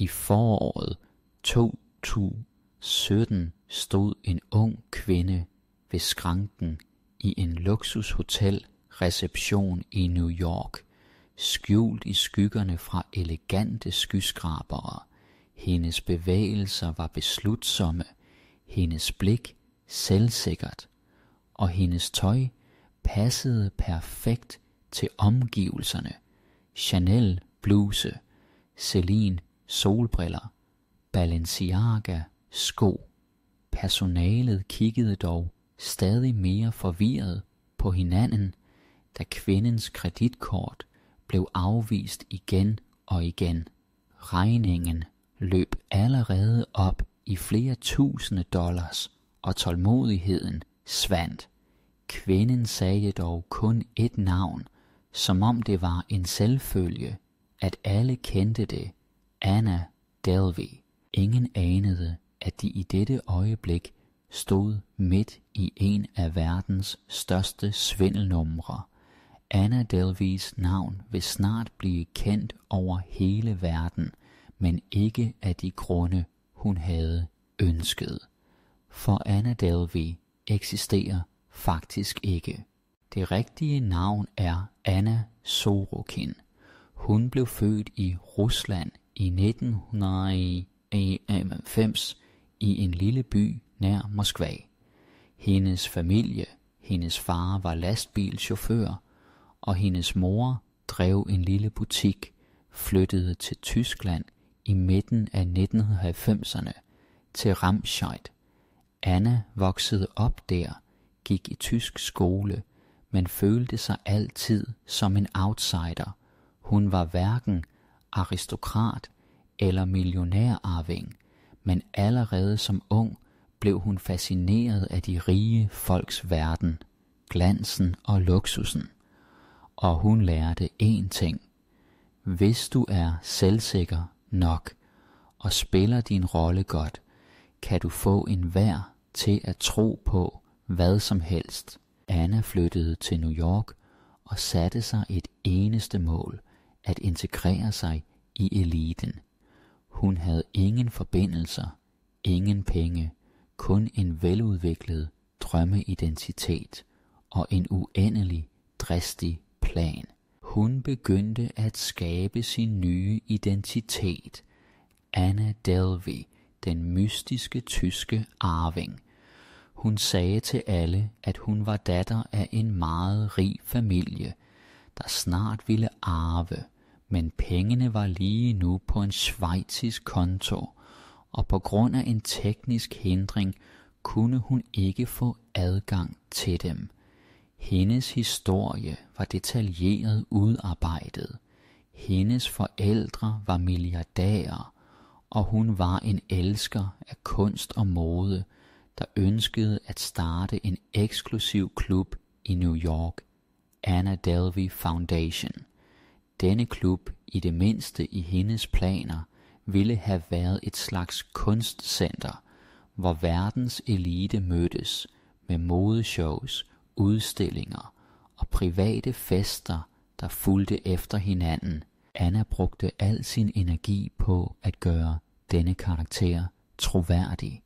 I foråret 2017 stod en ung kvinde ved skranken i en luksushotel reception i New York, skjult i skyggerne fra elegante skyskrabere. Hendes bevægelser var beslutsomme, hendes blik selvsikkert, og hendes tøj passede perfekt til omgivelserne. Chanel bluse, Celine solbriller, Balenciaga sko. Personalet kiggede dog stadig mere forvirret på hinanden, da kvindens kreditkort blev afvist igen og igen. Regningen løb allerede op i flere tusinde dollars, og tålmodigheden svandt. Kvinden sagde dog kun et navn, som om det var en selvfølge, at alle kendte det: Anna Delvey. Ingen anede, at de i dette øjeblik stod midt i en af verdens største svindelnumre. Anna Delveys navn vil snart blive kendt over hele verden, men ikke af de grunde, hun havde ønsket. For Anna Delvey eksisterer faktisk ikke. Det rigtige navn er Anna Sorokin. Hun blev født i Rusland i 1991 i en lille by nær Moskva. Hendes familie, hendes far var lastbilchauffør, og hendes mor drev en lille butik, flyttede til Tyskland i midten af 1990'erne til Remscheid. Anna voksede op der, gik i tysk skole, men følte sig altid som en outsider. Hun var hverken aristokrat eller millionærarving, men allerede som ung blev hun fascineret af de rige folks verden, glansen og luksusen. Og hun lærte én ting: hvis du er selvsikker nok og spiller din rolle godt, kan du få enhver til at tro på hvad som helst. Anna flyttede til New York og satte sig et eneste mål: at integrere sig i eliten. Hun havde ingen forbindelser, ingen penge, kun en veludviklet drømmeidentitet og en uendelig dristig plan. Hun begyndte at skabe sin nye identitet: Anna Delvey, den mystiske tyske arving. Hun sagde til alle, at hun var datter af en meget rig familie, der snart ville arve, men pengene var lige nu på en schweizisk konto, og på grund af en teknisk hindring kunne hun ikke få adgang til dem. Hendes historie var detaljeret udarbejdet. Hendes forældre var milliardærer, og hun var en elsker af kunst og mode, der ønskede at starte en eksklusiv klub i New York, Anna Delvey Foundation. Denne klub, i det mindste i hendes planer, ville have været et slags kunstcenter, hvor verdens elite mødtes med modeshows, udstillinger og private fester, der fulgte efter hinanden. Anna brugte al sin energi på at gøre denne karakter troværdig.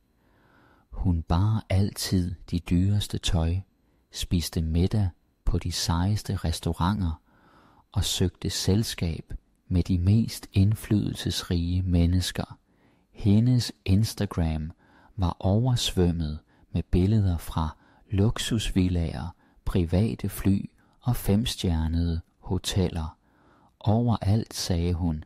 Hun bar altid de dyreste tøj, spiste middag på de sejeste restauranter og søgte selskab med de mest indflydelsesrige mennesker. Hendes Instagram var oversvømmet med billeder fra luksusvillaer, private fly og 5-stjernede hoteller. Overalt sagde hun: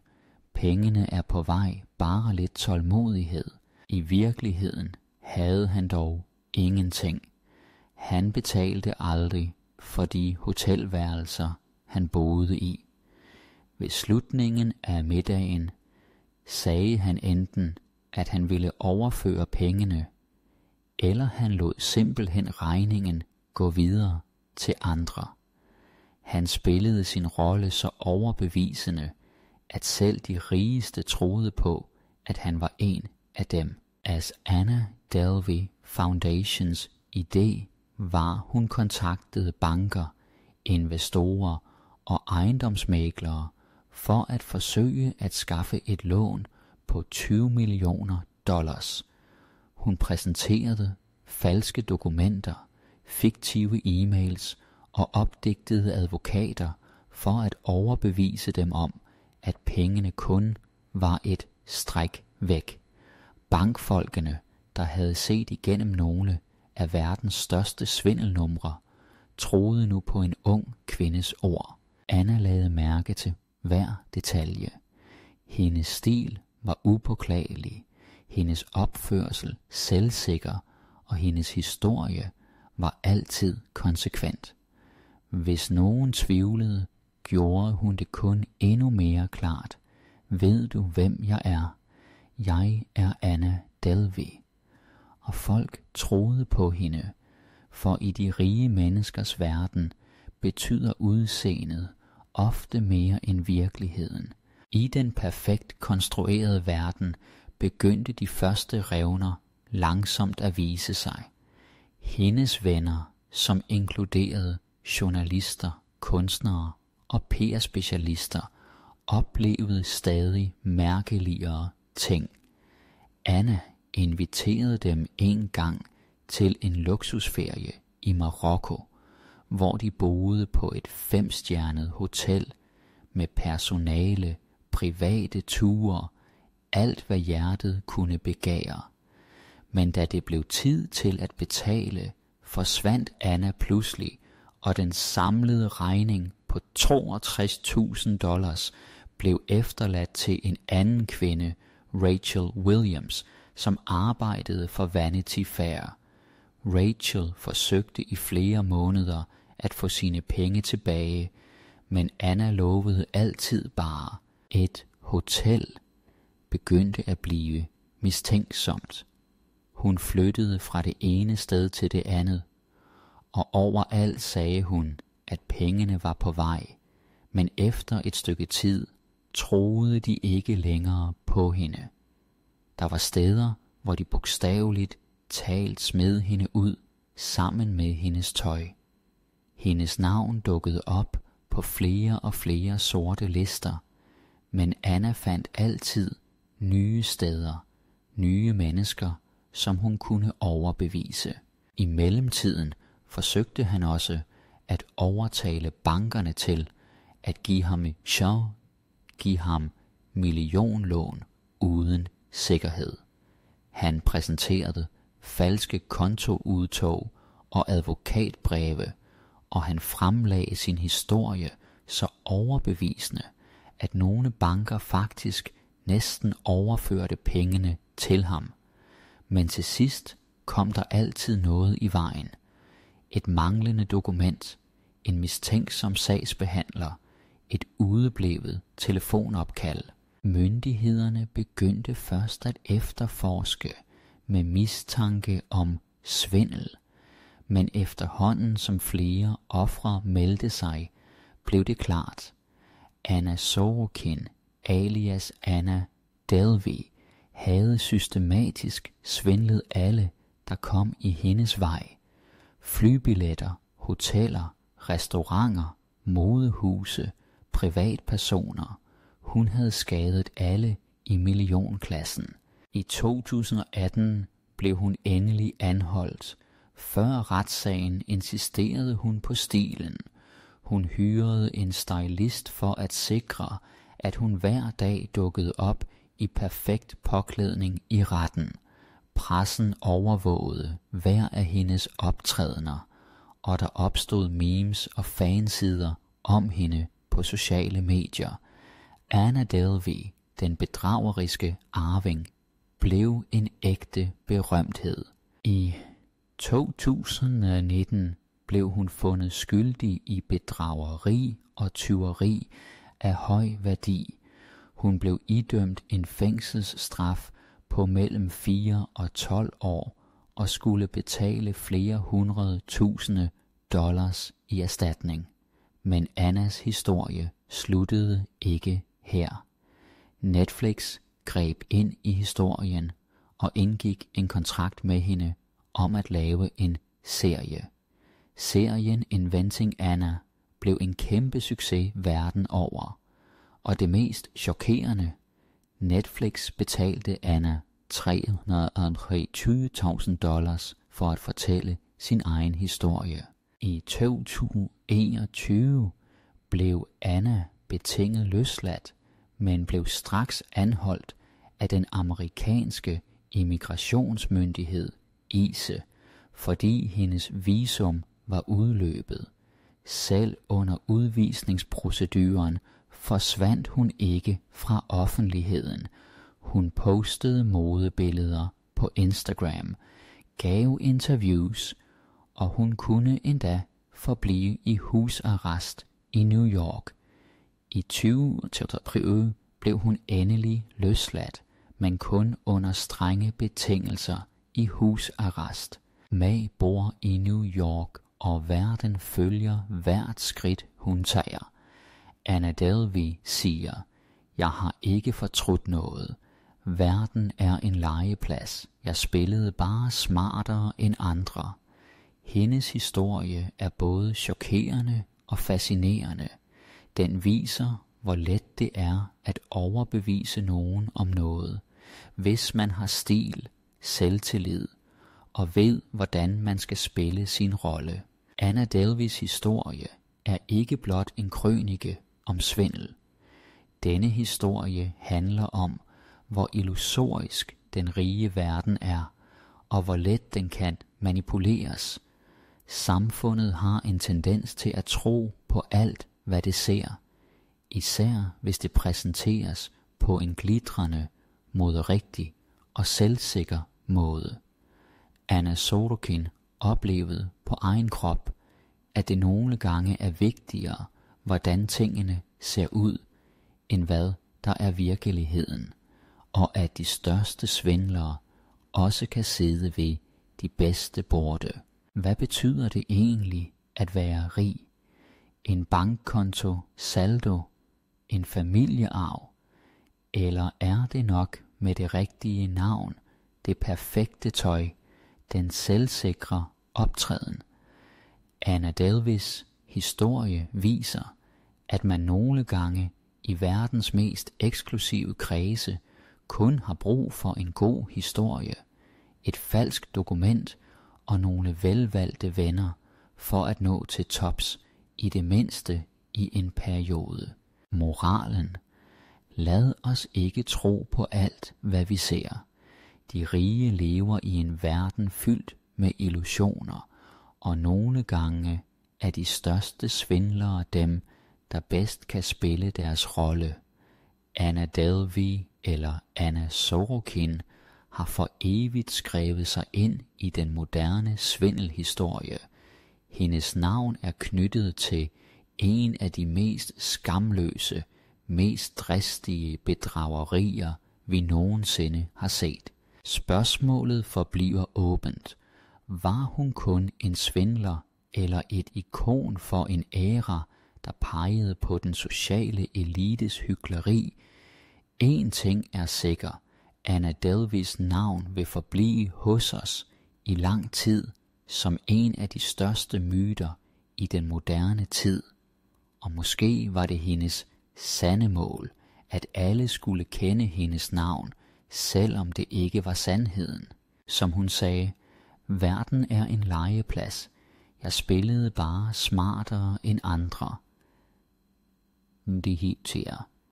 pengene er på vej, bare lidt tålmodighed. I virkeligheden havde han dog ingenting. Han betalte aldrig for de hotelværelser, han boede i. Ved slutningen af middagen sagde han enten, at han ville overføre pengene, eller han lod simpelthen regningen gå videre til andre. Han spillede sin rolle så overbevisende, at selv de rigeste troede på, at han var en af dem. As Anna Delvey Foundations idé var, hun kontaktede banker, investorer og ejendomsmæglere for at forsøge at skaffe et lån på $20 millioner. Hun præsenterede falske dokumenter, fiktive e-mails og opdigtede advokater for at overbevise dem om, at pengene kun var et stræk væk. Bankfolkene, der havde set igennem nogle af verdens største svindelnumre, troede nu på en ung kvindes ord. Anna lagde mærke til hver detalje. Hendes stil var upåklagelig, hendes opførsel selvsikker, og hendes historie var altid konsekvent. Hvis nogen tvivlede, gjorde hun det kun endnu mere klart. Ved du, hvem jeg er? Jeg er Anna Delvey. Og folk troede på hende, for i de rige menneskers verden betyder udseendet ofte mere end virkeligheden. I den perfekt konstruerede verden begyndte de første revner langsomt at vise sig. Hendes venner, som inkluderede journalister, kunstnere og PR-specialister, oplevede stadig mærkeligere ting. Anna inviterede dem en gang til en luksusferie i Marokko, hvor de boede på et 5-stjernet hotel med personale, private ture, alt hvad hjertet kunne begære. Men da det blev tid til at betale, forsvandt Anna pludselig, og den samlede regning på $62.000 blev efterladt til en anden kvinde, Rachel Williams, som arbejdede for Vanity Fair. Rachel forsøgte i flere måneder at få sine penge tilbage, men Anna lovede altid bare. Et hotel begyndte at blive mistænksomt. Hun flyttede fra det ene sted til det andet, og overalt sagde hun, at pengene var på vej, men efter et stykke tid troede de ikke længere på hende. Der var steder, hvor de bogstaveligt talt smed hende ud sammen med hendes tøj. Hendes navn dukkede op på flere og flere sorte lister, men Anna fandt altid nye steder, nye mennesker, som hun kunne overbevise. I mellemtiden forsøgte han også at overtale bankerne til at give ham millionlån uden sikkerhed. Han præsenterede falske kontoudtog og advokatbreve, og han fremlagde sin historie så overbevisende, at nogle banker faktisk næsten overførte pengene til ham. Men til sidst kom der altid noget i vejen. Et manglende dokument, en mistænksom sagsbehandler, et udeblevet telefonopkald. Myndighederne begyndte først at efterforske med mistanke om svindel, men efterhånden som flere ofre meldte sig, blev det klart. Anna Sorokin, alias Anna Delvey, havde systematisk svindlet alle, der kom i hendes vej. Flybilletter, hoteller, restauranter, modehuse, privatpersoner. Hun havde skadet alle i millionklassen. I 2018 blev hun endelig anholdt. Før retssagen insisterede hun på stilen. Hun hyrede en stylist for at sikre, at hun hver dag dukkede op i perfekt påklædning i retten. Pressen overvågede hver af hendes optrædener, og der opstod memes og fansider om hende på sociale medier. Anna Delvey, den bedrageriske arving, blev en ægte berømthed. I 2019 blev hun fundet skyldig i bedrageri og tyveri af høj værdi. Hun blev idømt en fængselsstraf på mellem 4 og 12 år og skulle betale flere $100.000 i erstatning. Men Annas historie sluttede ikke her. Netflix greb ind i historien og indgik en kontrakt med hende om at lave en serie. Serien Inventing Anna blev en kæmpe succes verden over, og det mest chokerende, Netflix betalte Anna $323.000 for at fortælle sin egen historie. I 2021 blev Anna betinget løsladt, men blev straks anholdt af den amerikanske immigrationsmyndighed ICE, fordi hendes visum var udløbet. Selv under udvisningsproceduren forsvandt hun ikke fra offentligheden. Hun postede modebilleder på Instagram, gav interviews, og hun kunne endda forblive i husarrest i New York. I 2023 blev hun endelig løsladt, men kun under strenge betingelser i husarrest. May bor i New York, og verden følger hvert skridt hun tager. Anna Delvey siger, jeg har ikke fortrudt noget. Verden er en legeplads. Jeg spillede bare smartere end andre. Hendes historie er både chokerende og fascinerende. Den viser, hvor let det er at overbevise nogen om noget, hvis man har stil, selvtillid og ved, hvordan man skal spille sin rolle. Anna Delveys historie er ikke blot en krønike om svindel. Denne historie handler om, hvor illusorisk den rige verden er, og hvor let den kan manipuleres. Samfundet har en tendens til at tro på alt, hvad det ser, især hvis det præsenteres på en glitrende, moderigtig og selvsikker måde. Anna Sorokin oplevede på egen krop, at det nogle gange er vigtigere, hvordan tingene ser ud, end hvad der er virkeligheden, og at de største svindlere også kan sidde ved de bedste borde. Hvad betyder det egentlig at være rig? En bankkonto, saldo, en familiearv? Eller er det nok med det rigtige navn, det perfekte tøj, den selvsikre optræden? Anna Delveys historie viser, at man nogle gange i verdens mest eksklusive kredse kun har brug for en god historie, et falsk dokument og nogle velvalgte venner for at nå til tops, i det mindste i en periode. Moralen: lad os ikke tro på alt, hvad vi ser. De rige lever i en verden fyldt med illusioner, og nogle gange er de største svindlere dem, der bedst kan spille deres rolle. Anna Delvey eller Anna Sorokin har for evigt skrevet sig ind i den moderne svindelhistorie. Hendes navn er knyttet til en af de mest skamløse, mest dristige bedragerier, vi nogensinde har set. Spørgsmålet forbliver åbent. Var hun kun en svindler eller et ikon for en æra, der pegede på den sociale elites hykleri? En ting er sikker: Anna Delveys navn vil forblive hos os i lang tid som en af de største myter i den moderne tid. Og måske var det hendes sande mål, at alle skulle kende hendes navn, selvom det ikke var sandheden. Som hun sagde, verden er en legeplads. Jeg spillede bare smartere end andre. Det er helt til jer.